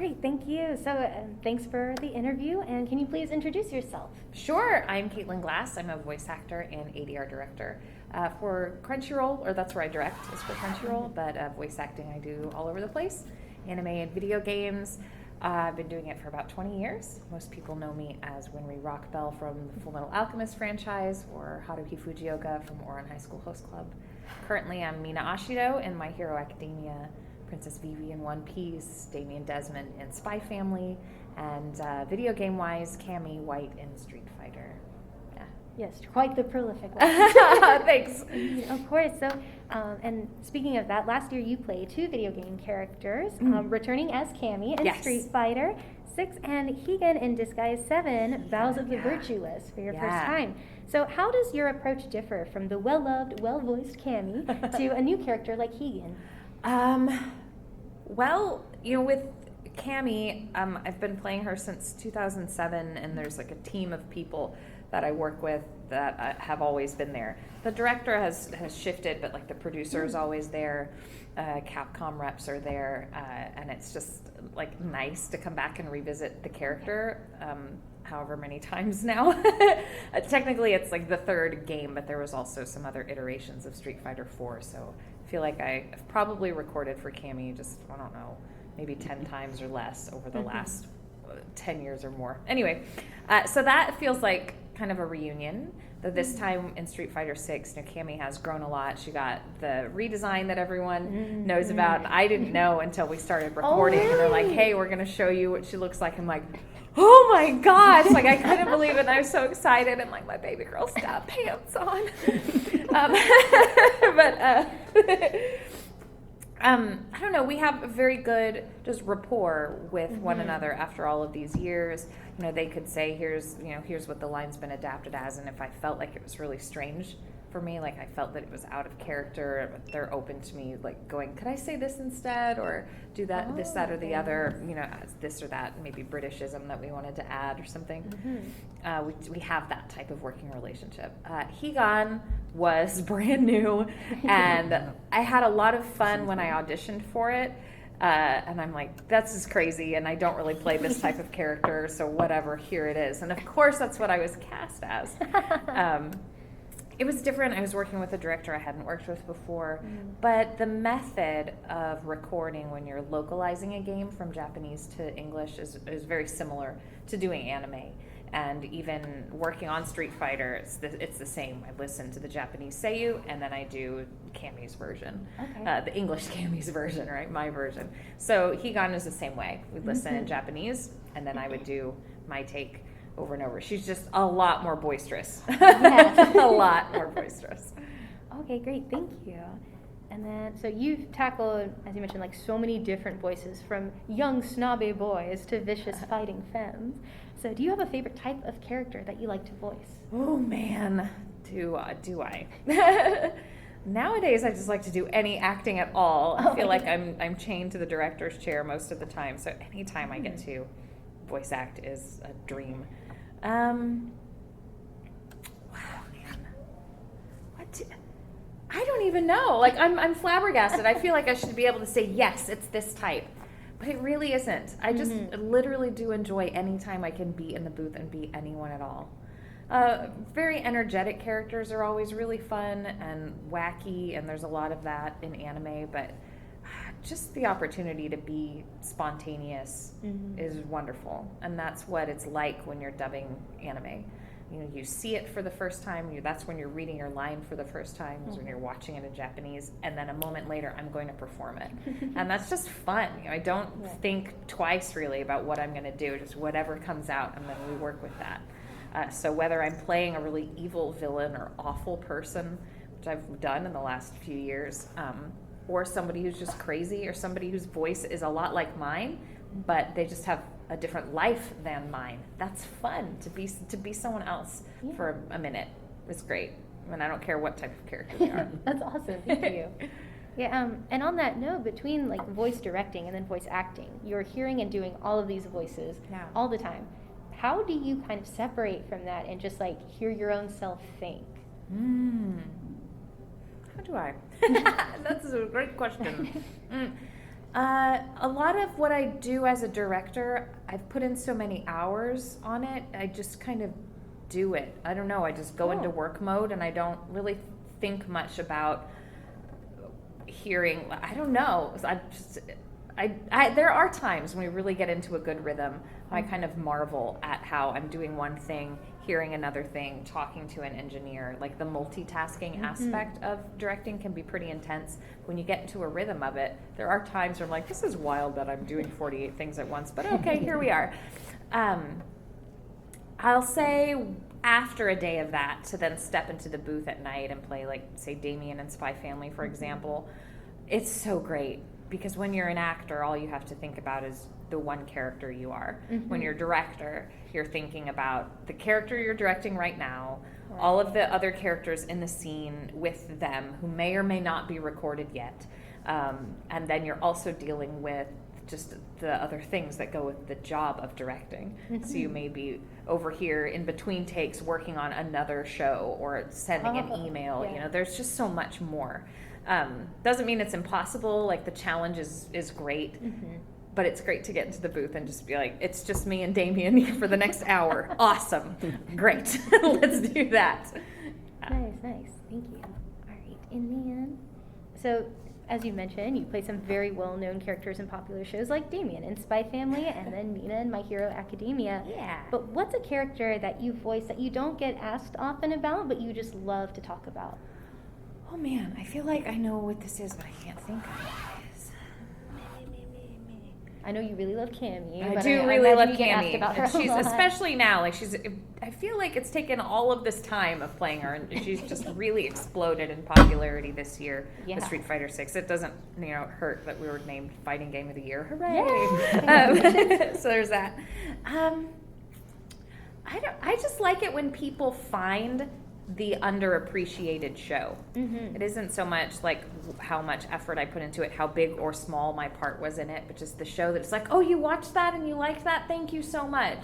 Great, thank you. So thanks for the interview, and can you please introduce yourself? Sure, I'm Caitlin Glass. I'm a voice actor and ADR director for Crunchyroll, or that's where I direct, is for Crunchyroll, but voice acting I do all over the place, anime and video games. I've been doing it for about 20 years. Most people know me as Winry Rockbell from the Fullmetal Alchemist franchise, or Haruhi Fujioka from Ouran High School Host Club. Currently, I'm Mina Ashido in My Hero Academia, Princess Vivi in One Piece, Damien Desmond in Spy Family, and video game-wise, Cammie White in Street Fighter. Yeah. Yes, quite the prolific one. Thanks. Of course. So, and speaking of that, last year you played 2 video game characters, returning as Cammie in Street Fighter 6 and Higan in Disguise 7, Vows of the Virtueless for your first time. So how does your approach differ from the well-loved, well-voiced Cammie to a new character like Higan? Well, with Cammie, I've been playing her since 2007, and there's like a team of people that I work with that have always been there. The director has shifted, but like the producer is always there. Capcom reps are there, and it's just like nice to come back and revisit the character. However many times now. Technically, it's like the 3rd game, but there was also some other iterations of Street Fighter 4, so I feel like I've probably recorded for Cammie just, I don't know, maybe 10 times or less over the last 10 years or more. Anyway, so that feels like kind of a reunion. Though this time in Street Fighter 6, Cammie has grown a lot. She got the redesign that everyone knows about, and I didn't know until we started recording. And they're like, hey, we're going to show you what she looks like. I'm like, oh my gosh, like I couldn't believe it, and I was so excited, and like my baby girl's got pants on. I don't know, we have a very good just rapport with one another after all of these years. They could say, here's what the line's been adapted as, and if I felt like it was really strange for me, like I felt that it was out of character, they're open to me like going, could I say this instead, or do that, this, that, or the other, this or that, maybe Britishism that we wanted to add or something. We have that type of working relationship. Higan was brand new, and I had a lot of fun when I auditioned for it. And I'm like, that's just crazy, and I don't really play this type of character, so whatever, here it is. And of course, that's what I was cast as. It was different. I was working with a director I hadn't worked with before, but the method of recording when you're localizing a game from Japanese to English is very similar to doing anime. And even working on Street Fighter, it's the same. I listen to the Japanese seiyuu, and then I do Cammie's version, the English Cammie's version, right? My version. So Higan is the same way. We'd listen in Japanese, and then I would do my take over and over. She's just a lot more boisterous. A lot more boisterous. Okay, great. Thank you. And then, so you've tackled, as you mentioned, like so many different voices, from young snobby boys to vicious fighting femmes. So do you have a favorite type of character that you like to voice? Oh man, do I? Nowadays, I just like to do any acting at all. I feel like I'm chained to the director's chair most of the time. So anytime I get to voice act is a dream. Wow, man. I don't even know. Like, I'm flabbergasted. I feel like I should be able to say, yes, it's this type. But it really isn't. I just literally do enjoy any time I can be in the booth and be anyone at all. Very energetic characters are always really fun and wacky, and there's a lot of that in anime, but just the opportunity to be spontaneous is wonderful. And that's what it's like when you're dubbing anime. You see it for the first time, that's when you're reading your line for the first time, is when you're watching it in Japanese, and then a moment later, I'm going to perform it. And that's just fun. I don't think twice, really, about what I'm going to do, just whatever comes out, and then we work with that. So whether I'm playing a really evil villain or awful person, which I've done in the last few years, or somebody who's just crazy, or somebody whose voice is a lot like mine, but they just have a different life than mine. That's fun to be someone else for a minute. It's great. I mean, I don't care what type of character they are. That's awesome. Thank you. Yeah. And on that note, between like voice directing and then voice acting, you're hearing and doing all of these voices all the time. How do you kind of separate from that and just like hear your own self think? How do I? That's a great question. A lot of what I do as a director, I've put in so many hours on it, I just kind of do it. I don't know, I just go into work mode and I don't really think much about hearing, I don't know. There are times when we really get into a good rhythm. I kind of marvel at how I'm doing one thing, hearing another thing, talking to an engineer. Like the multitasking aspect of directing can be pretty intense. When you get into a rhythm of it, there are times where I'm like, this is wild that I'm doing 48 things at once, but okay, here we are. I'll say after a day of that, to then step into the booth at night and play, like, say, Damien and Spy Family, for example, it's so great. Because when you're an actor, all you have to think about is the one character you are. When you're a director, you're thinking about the character you're directing right now, all of the other characters in the scene with them who may or may not be recorded yet. And then you're also dealing with just the other things that go with the job of directing. So you may be over here in between takes working on another show or sending an email. You know, there's just so much more. Doesn't mean it's impossible. Like the challenge is great, but it's great to get into the booth and just be like, it's just me and Damien for the next hour. Awesome. Great. Let's do that. Nice. Thank you. All right. In the end, so as you mentioned, you play some very well-known characters in popular shows like Damien in Spy Family and then Mina in My Hero Academia. Yeah. But what's a character that you voice that you don't get asked often about, but you just love to talk about? Oh man, I feel like I know what this is, but I can't think of what it is. I know you really love Cammie. I but do really love you get asked Cammie. about her She's a lot. especially now, like I feel like it's taken all of this time of playing her, and she's just really exploded in popularity this year with Street Fighter 6. It doesn't, hurt that we were named Fighting Game of the Year. Hooray! So there's that. I just like it when people find the underappreciated show. It isn't so much like how much effort I put into it, how big or small my part was in it, but just the show that it's like, oh, you watched that and you liked that? Thank you so much.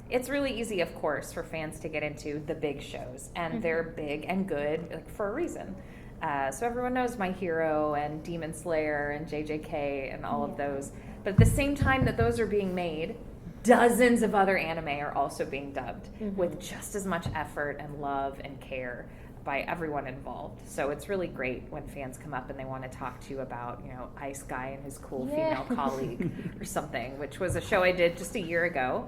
It's really easy, of course, for fans to get into the big shows, and they're big and good, like, for a reason. So everyone knows My Hero and Demon Slayer and JJK and all of those. But at the same time that those are being made, dozens of other anime are also being dubbed with just as much effort and love and care by everyone involved. So it's really great when fans come up and they want to talk to you about, Ice Guy and his cool female colleague or something, which was a show I did just a year ago.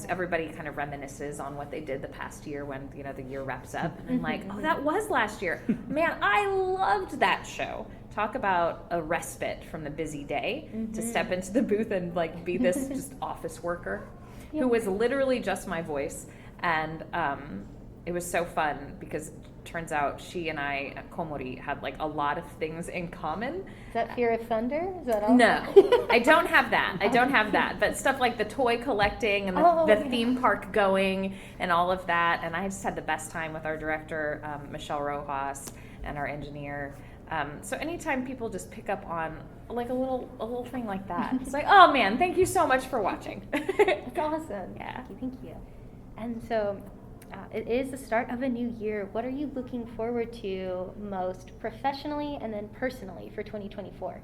Everybody kind of reminisces on what they did the past year when, the year wraps up. And I'm like, oh, that was last year. Man, I loved that show. Talk about a respite from the busy day to step into the booth and be this just office worker who was literally just my voice. And it was so fun because turns out she and I at Komori had a lot of things in common. Is that Fear of Thunder? Is that all? No, I don't have that. But stuff like the toy collecting and the theme park going and all of that. And I just had the best time with our director, Michelle Rojas, and our engineer. So anytime people just pick up on a little thing like that, it's like, oh man, thank you so much for watching. That's awesome. Yeah. Thank you. And so it is the start of a new year. What are you looking forward to most professionally and then personally for 2024?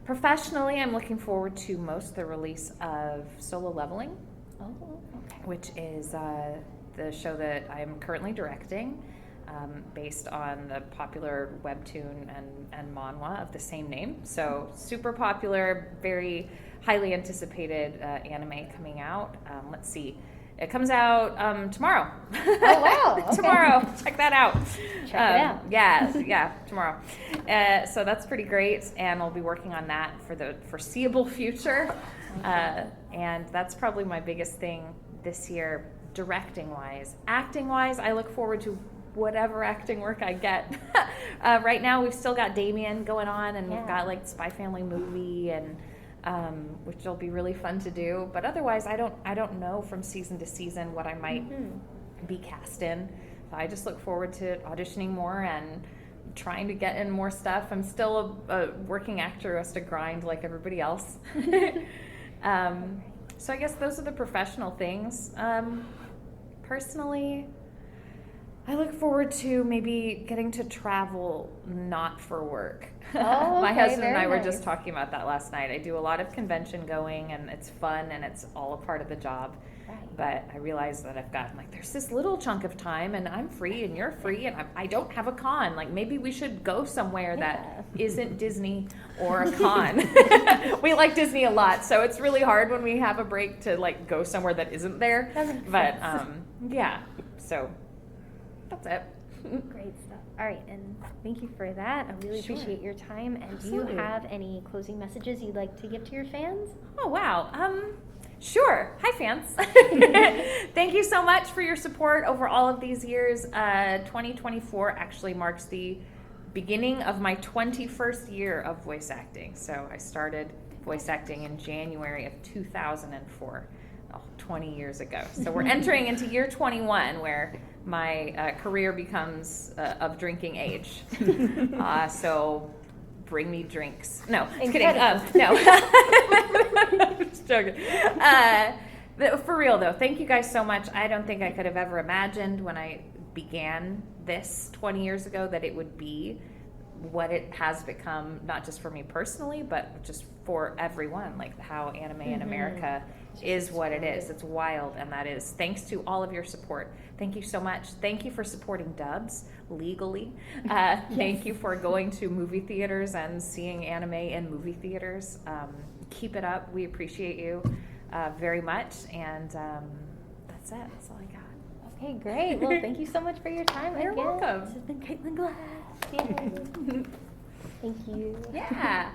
Professionally, I'm looking forward to most the release of Solo Leveling, which is the show that I'm currently directing. Based on the popular webtoon and manhwa of the same name. So super popular, very highly anticipated anime coming out. Let's see. It comes out tomorrow. Oh, wow. Okay. Tomorrow. Check that out. Check it out. Yeah, tomorrow. So that's pretty great, and I'll be working on that for the foreseeable future. And that's probably my biggest thing this year, directing-wise. Acting-wise, I look forward to whatever acting work I get. Right now we've still got Damien going on, and we've got Spy Family movie, and which will be really fun to do. But otherwise, I don't know from season to season what I might be cast in. So I just look forward to auditioning more and trying to get in more stuff. I'm still a working actor who has to grind like everybody else. So I guess those are the professional things. Personally, I look forward to maybe getting to travel not for work. Oh, My okay, husband and I very were nice. just talking about that last night. I do a lot of convention going, and it's fun, and it's all a part of the job. Right. But I realize that I've got, like, there's this little chunk of time, and I'm free, and you're free, and I don't have a con. Like, maybe we should go somewhere that isn't Disney or a con. We like Disney a lot, so it's really hard when we have a break to, like, go somewhere that isn't there. That makes But, sense. yeah, so that's it. Great stuff. All right, and thank you for that. I really Sure. appreciate your time. And Absolutely. do you have any closing messages you'd like to give to your fans? Oh, wow. Sure. Hi, fans. Thank you so much for your support over all of these years. 2024 actually marks the beginning of my 21st year of voice acting. So I started voice acting in January of 2004, 20 years ago. So we're entering into year 21 where my career becomes of drinking age. So bring me drinks. No, just kidding. No. Just joking. For real though, thank you guys so much. I don't think I could have ever imagined when I began this 20 years ago that it would be what it has become, not just for me personally, but just for everyone, like how anime in America is what it is. It's wild, and that is thanks to all of your support. Thank you so much. Thank you for supporting dubs legally. Thank you for going to movie theaters and seeing anime in movie theaters. Keep it up. We appreciate you very much, and that's it. That's all I got. Okay, great. Well, thank you so much for your time. You're again. welcome. This has been Caitlin Glass. Yay. Thank you. Yeah.